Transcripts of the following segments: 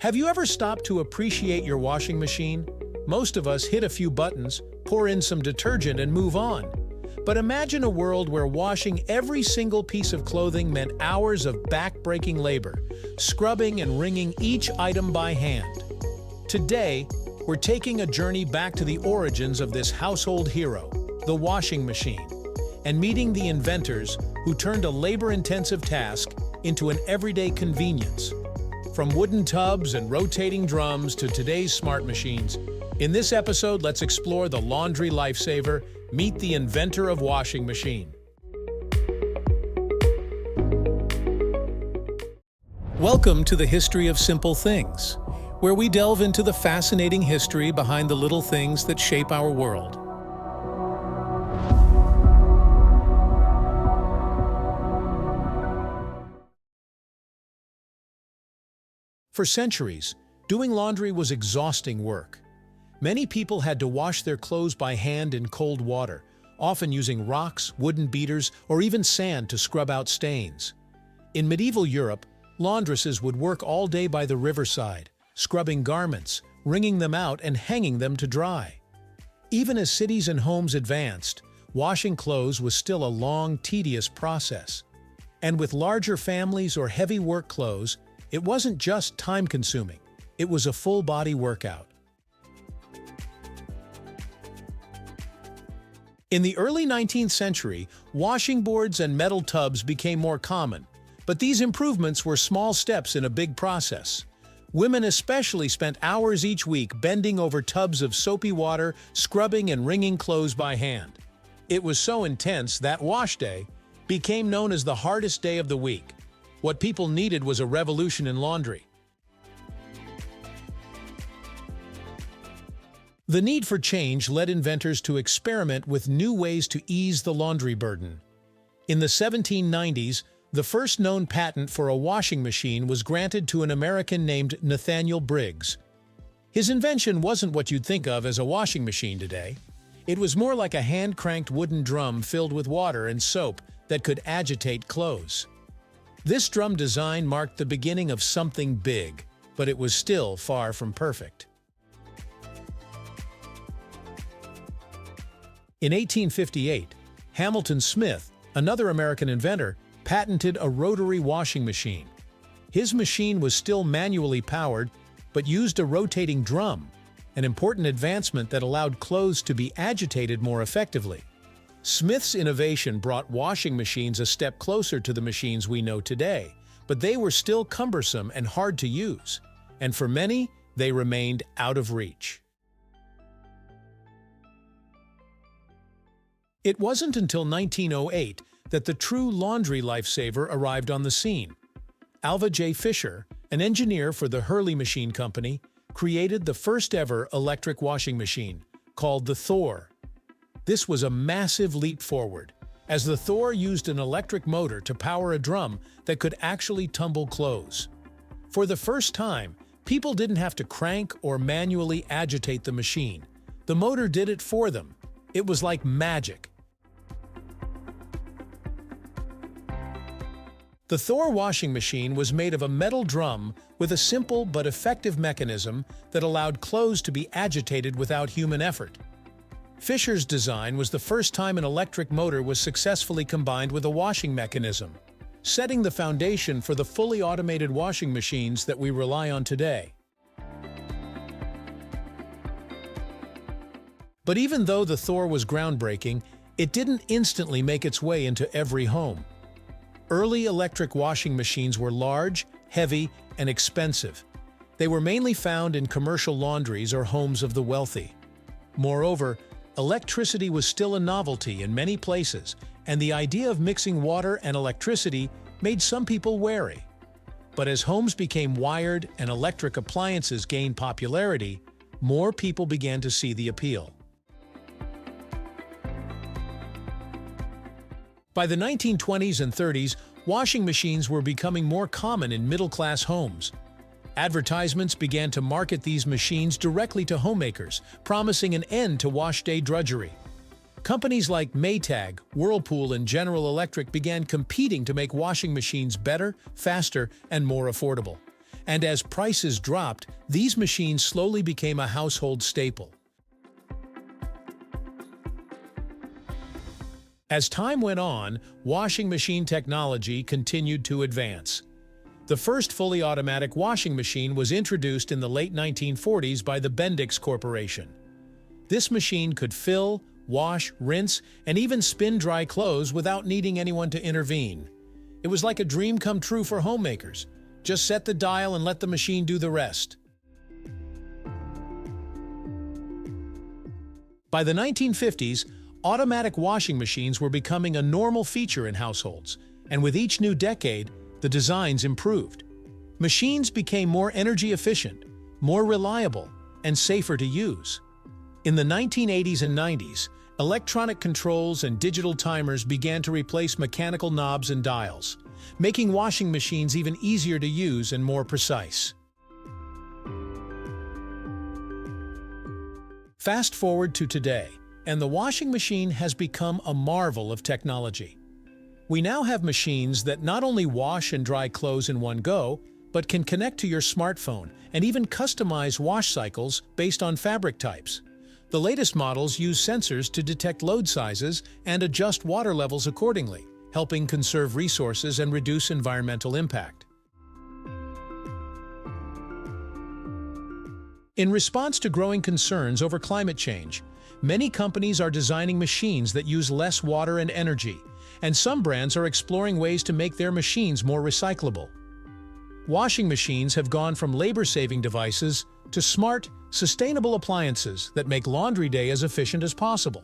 Have you ever stopped to appreciate your washing machine? Most of us hit a few buttons, pour in some detergent, and move on. But imagine a world where washing every single piece of clothing meant hours of back-breaking labor, scrubbing and wringing each item by hand. Today, we're taking a journey back to the origins of this household hero, the washing machine, and meeting the inventors who turned a labor-intensive task into an everyday convenience. From wooden tubs and rotating drums to today's smart machines, in this episode, let's explore the laundry lifesaver, meet the inventor of washing machine. Welcome to the History of Simple Things, where we delve into the fascinating history behind the little things that shape our world. For centuries, doing laundry was exhausting work. Many people had to wash their clothes by hand in cold water, often using rocks, wooden beaters, or even sand to scrub out stains. In medieval Europe, laundresses would work all day by the riverside, scrubbing garments, wringing them out, and hanging them to dry. Even as cities and homes advanced, washing clothes was still a long, tedious process. And with larger families or heavy work clothes, it wasn't just time-consuming, it was a full-body workout. In the early 19th century, washing boards and metal tubs became more common, but these improvements were small steps in a big process. Women especially spent hours each week bending over tubs of soapy water, scrubbing and wringing clothes by hand. It was so intense that wash day became known as the hardest day of the week. What people needed was a revolution in laundry. The need for change led inventors to experiment with new ways to ease the laundry burden. In the 1790s, the first known patent for a washing machine was granted to an American named Nathaniel Briggs. His invention wasn't what you'd think of as a washing machine today. It was more like a hand-cranked wooden drum filled with water and soap that could agitate clothes. This drum design marked the beginning of something big, but it was still far from perfect. In 1858, Hamilton Smith, another American inventor, patented a rotary washing machine. His machine was still manually powered, but used a rotating drum, an important advancement that allowed clothes to be agitated more effectively. Smith's innovation brought washing machines a step closer to the machines we know today, but they were still cumbersome and hard to use, and for many, they remained out of reach. It wasn't until 1908 that the true laundry lifesaver arrived on the scene. Alva J. Fisher, an engineer for the Hurley Machine Company, created the first-ever electric washing machine, called the Thor. This was a massive leap forward, as the Thor used an electric motor to power a drum that could actually tumble clothes. For the first time, people didn't have to crank or manually agitate the machine. The motor did it for them. It was like magic. The Thor washing machine was made of a metal drum with a simple but effective mechanism that allowed clothes to be agitated without human effort. Fisher's design was the first time an electric motor was successfully combined with a washing mechanism, setting the foundation for the fully automated washing machines that we rely on today. But even though the Thor was groundbreaking, it didn't instantly make its way into every home. Early electric washing machines were large, heavy, and expensive. They were mainly found in commercial laundries or homes of the wealthy. Moreover, electricity was still a novelty in many places, and the idea of mixing water and electricity made some people wary. But as homes became wired and electric appliances gained popularity, more people began to see the appeal. By the 1920s and 30s, washing machines were becoming more common in middle-class homes. Advertisements began to market these machines directly to homemakers, promising an end to wash-day drudgery. Companies like Maytag, Whirlpool, and General Electric began competing to make washing machines better, faster, and more affordable. And as prices dropped, these machines slowly became a household staple. As time went on, washing machine technology continued to advance. The first fully automatic washing machine was introduced in the late 1940s by the Bendix Corporation. This machine could fill, wash, rinse, and even spin dry clothes without needing anyone to intervene. It was like a dream come true for homemakers. Just set the dial and let the machine do the rest. By the 1950s, automatic washing machines were becoming a normal feature in households, and with each new decade, the designs improved. Machines became more energy efficient, more reliable, and safer to use. In the 1980s and 90s, electronic controls and digital timers began to replace mechanical knobs and dials, making washing machines even easier to use and more precise. Fast forward to today, and the washing machine has become a marvel of technology. We now have machines that not only wash and dry clothes in one go, but can connect to your smartphone and even customize wash cycles based on fabric types. The latest models use sensors to detect load sizes and adjust water levels accordingly, helping conserve resources and reduce environmental impact. In response to growing concerns over climate change, many companies are designing machines that use less water and energy, and some brands are exploring ways to make their machines more recyclable. Washing machines have gone from labor-saving devices to smart, sustainable appliances that make laundry day as efficient as possible.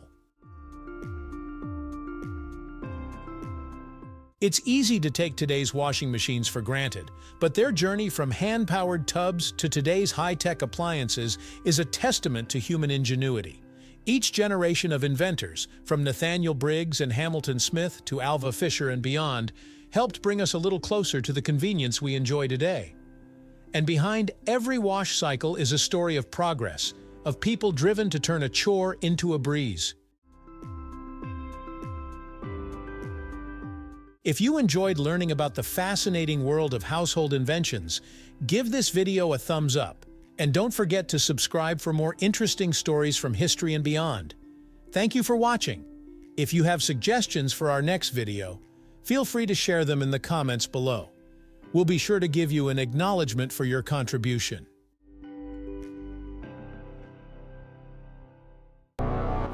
It's easy to take today's washing machines for granted, but their journey from hand-powered tubs to today's high-tech appliances is a testament to human ingenuity. Each generation of inventors, from Nathaniel Briggs and Hamilton Smith to Alva Fisher and beyond, helped bring us a little closer to the convenience we enjoy today. And behind every wash cycle is a story of progress, of people driven to turn a chore into a breeze. If you enjoyed learning about the fascinating world of household inventions, give this video a thumbs up, and don't forget to subscribe for more interesting stories from history and beyond. Thank you for watching. If you have suggestions for our next video, feel free to share them in the comments below. We'll be sure to give you an acknowledgement for your contribution.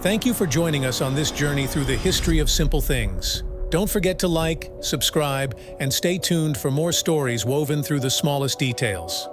Thank you for joining us on this journey through the history of simple things. Don't forget to like, subscribe, and stay tuned for more stories woven through the smallest details.